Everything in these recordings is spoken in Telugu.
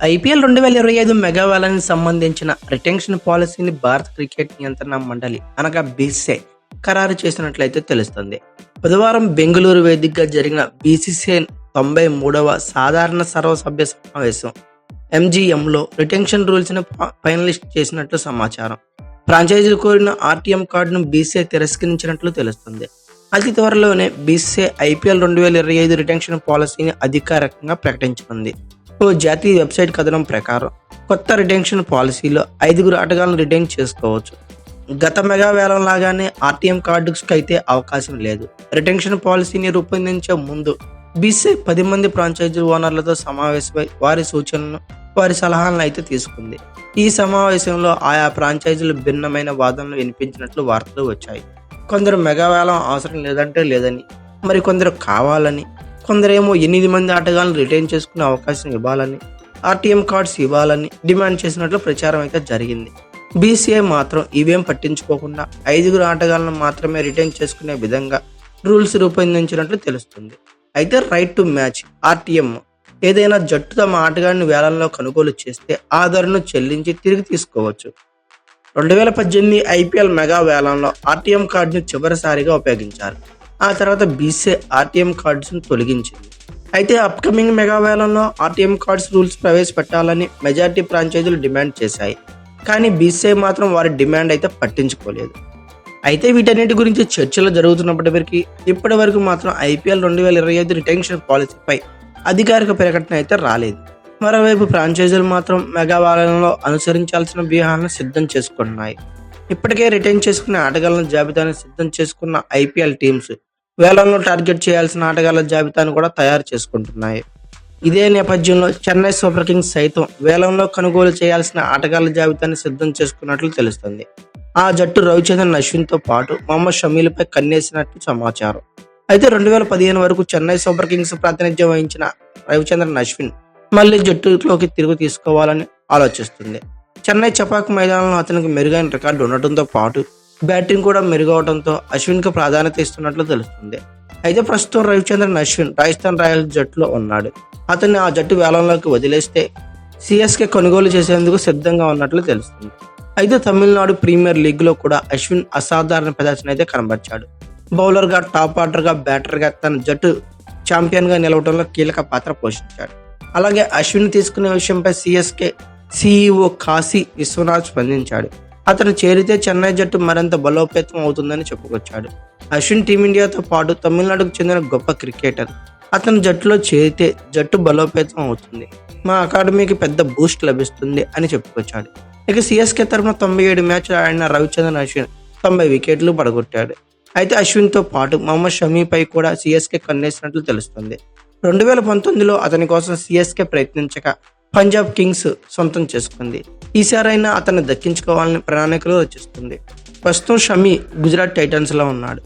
ఐపీఎల్ 2025 మెగా వేలానికి సంబంధించిన రిటెన్షన్ పాలసీని భారత క్రికెట్ నియంత్రణ మండలి అనగా బీసీసీఐ ఖరారు చేసినట్లయితే తెలుస్తుంది. బుధవారం బెంగళూరు వేదికగా జరిగిన బీసీసీఐ 93వ సాధారణ సర్వసభ్య సమావేశం ఎంజీఎంలో రిటెన్షన్ రూల్స్ ని ఫైనలిస్ట్ చేసినట్లు సమాచారం. ఫ్రాంచైజీలు కోరిన ఆర్టీఎం కార్డును బీసీసీఐ తిరస్కరించినట్లు తెలుస్తుంది. అతి త్వరలోనే బీసీసీఐ ఐపీఎల్ 2025 రిటెన్షన్ పాలసీని అధికారికంగా ప్రకటించనుంది. ఓ జాతీయ వెబ్సైట్ కథనం ప్రకారం కొత్త రిటెన్షన్ పాలసీలో 5 ఆటగాళ్లను రిటైన్ చేసుకోవచ్చు. గత మెగా వేలం లాగానే ఆర్టీఎం కార్డుకి అయితే అవకాశం లేదు. రిటెన్షన్ పాలసీని రూపొందించే ముందు బీసీసీఐ 10 మంది ఫ్రాంచైజీ ఓనర్లతో సమావేశమై వారి సూచనలను, వారి సలహాలను అయితే తీసుకుంది. ఈ సమావేశంలో ఆయా ఫ్రాంచైజీలు భిన్నమైన వాదనలు వినిపించినట్లు వార్తలు వచ్చాయి. కొందరు మెగా వేలం అవసరం లేదంటే లేదని, మరికొందరు కావాలని, కొందరేమో 8 మంది ఆటగాళ్లను రిటైన్ చేసుకునే అవకాశం ఇవ్వాలని, ఆర్టీఎం కార్డ్స్ ఇవ్వాలని డిమాండ్ చేసినట్లు ప్రచారం అయితే జరిగింది. బీసీసీఐ మాత్రం ఇవేం పట్టించుకోకుండా 5 ఆటగాళ్లను మాత్రమే రిటైన్ చేసుకునే విధంగా రూల్స్ రూపొందించినట్లు తెలుస్తుంది. అయితే రైట్ టు మ్యాచ్ ఆర్టీఎం ఏదైనా జట్టు తమ ఆటగాడిని వేలంలో కొనుగోలు చేస్తే ఆ ధరను చెల్లించి తిరిగి తీసుకోవచ్చు. 2018 ఐపీఎల్ మెగా వేలంలో ఆర్టీఎం కార్డును చివరిసారిగా ఉపయోగించారు. ఆ తర్వాత బీసీసీఐ ఆర్టీఎం కార్డ్స్ను తొలగించింది. అయితే అప్కమింగ్ మెగా వేలంలో ఆర్టీఎం కార్డ్స్ రూల్స్ ప్రవేశపెట్టాలని మెజారిటీ ఫ్రాంచైజీలు డిమాండ్ చేశాయి. కానీ బీసీసీఐ మాత్రం వారి డిమాండ్ అయితే పట్టించుకోలేదు. అయితే వీటన్నిటి గురించి చర్చలు జరుగుతున్నప్పటికీ ఇప్పటి వరకు మాత్రం ఐపీఎల్ 2025 రిటెన్షన్ పాలసీపై అధికారిక ప్రకటన అయితే రాలేదు. మరోవైపు ఫ్రాంచైజీలు మాత్రం మెగా వేలంలో అనుసరించాల్సిన వ్యూహాలను సిద్ధం చేసుకుంటున్నాయి. ఇప్పటికే రిటైన్ చేసుకునే ఆటగాళ్ల జాబితాను సిద్ధం చేసుకున్న ఐపీఎల్ టీమ్స్ వేలంలో టార్గెట్ చేయాల్సిన ఆటగాళ్ల జాబితాను కూడా తయారు చేసుకుంటున్నాయి. ఇదే నేపథ్యంలో చెన్నై సూపర్ కింగ్స్ సైతం వేలంలో కొనుగోలు చేయాల్సిన ఆటగాళ్ల జాబితాను సిద్ధం చేసుకున్నట్లు తెలుస్తుంది. ఆ జట్టు రవిచంద్రన్ అశ్విన్తో పాటు మొహమ్మద్ షమీలపై కన్నేసినట్లు సమాచారం. అయితే 2015 వరకు చెన్నై సూపర్ కింగ్స్ ప్రాతినిధ్యం వహించిన రవిచంద్రన్ అశ్విన్ మళ్లీ జట్టులోకి తిరిగి తీసుకోవాలని ఆలోచిస్తుంది. చెన్నై చపాక్ మైదానంలో అతనికి మెరుగైన రికార్డు ఉండటంతో పాటు బ్యాటింగ్ కూడా మెరుగవడంతో అశ్విన్ కు ప్రాధాన్యత ఇస్తున్నట్లు తెలుస్తుంది. అయితే ప్రస్తుతం రవిచంద్రన్ అశ్విన్ రాజస్థాన్ రాయల్స్ జట్టులో ఉన్నాడు. అతన్ని ఆ జట్టు వేలంలోకి వదిలేస్తే సిఎస్కే కొనుగోలు చేసేందుకు సిద్ధంగా ఉన్నట్లు తెలుస్తుంది. అయితే తమిళనాడు ప్రీమియర్ లీగ్ లో కూడా అశ్విన్ అసాధారణ ప్రదర్శన అయితే కనబరిచాడు. బౌలర్ గా, టాప్ ఆర్డర్ గా, బ్యాటర్ గా తన జట్టు ఛాంపియన్ గా నిలవడంలో కీలక పాత్ర పోషించాడు. అలాగే అశ్విన్ తీసుకునే విషయంపై సిఎస్కే సీఈఓ కాశీ విశ్వనాథ్ స్పందించాడు. అతను చేరితే చెన్నై జట్టు మరింత బలోపేతం అవుతుందని చెప్పుకొచ్చాడు. అశ్విన్ టీమిండియాతో పాటు తమిళనాడుకు చెందిన గొప్ప క్రికెటర్. అతను జట్టులో చేరితే జట్టు బలోపేతం అవుతుంది, మా అకాడమీకి పెద్ద బూస్ట్ లభిస్తుంది అని చెప్పుకొచ్చాడు. ఇక సిఎస్కే తరఫున 97 మ్యాచ్లు ఆడిన రవిచంద్రన్ అశ్విన్ 90 వికెట్లు పడగొట్టాడు. అయితే అశ్విన్తో పాటు మొహమ్మద్ షమీపై కూడా సిఎస్కే కన్నేసినట్లు తెలుస్తుంది. 2019లో అతని కోసం సిఎస్కే ప్రయత్నించక పంజాబ్ కింగ్స్ సొంతం చేసుకుంది. ఈసారైనా అతన్ని దక్కించుకోవాలని ప్రణాళికలు రచిస్తుంది. ప్రస్తుతం షమీ గుజరాత్ టైటన్స్ లో ఉన్నాడు.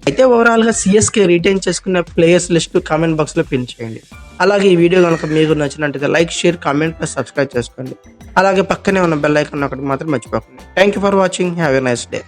అయితే ఓవరాల్ గా సిఎస్కే రిటైన్ చేసుకునే ప్లేయర్స్ లిస్ట్ కామెంట్ బాక్స్ లో పిన్ చేయండి. అలాగే ఈ వీడియో కనుక మీకు నచ్చినట్లయితే like, share, comment plus subscribe చేసుకోండి. అలాగే పక్కనే ఉన్న బెల్ ఐకాన్ ఒకటి మాత్రం మర్చిపోకండి. Thank you for watching. Have a nice day.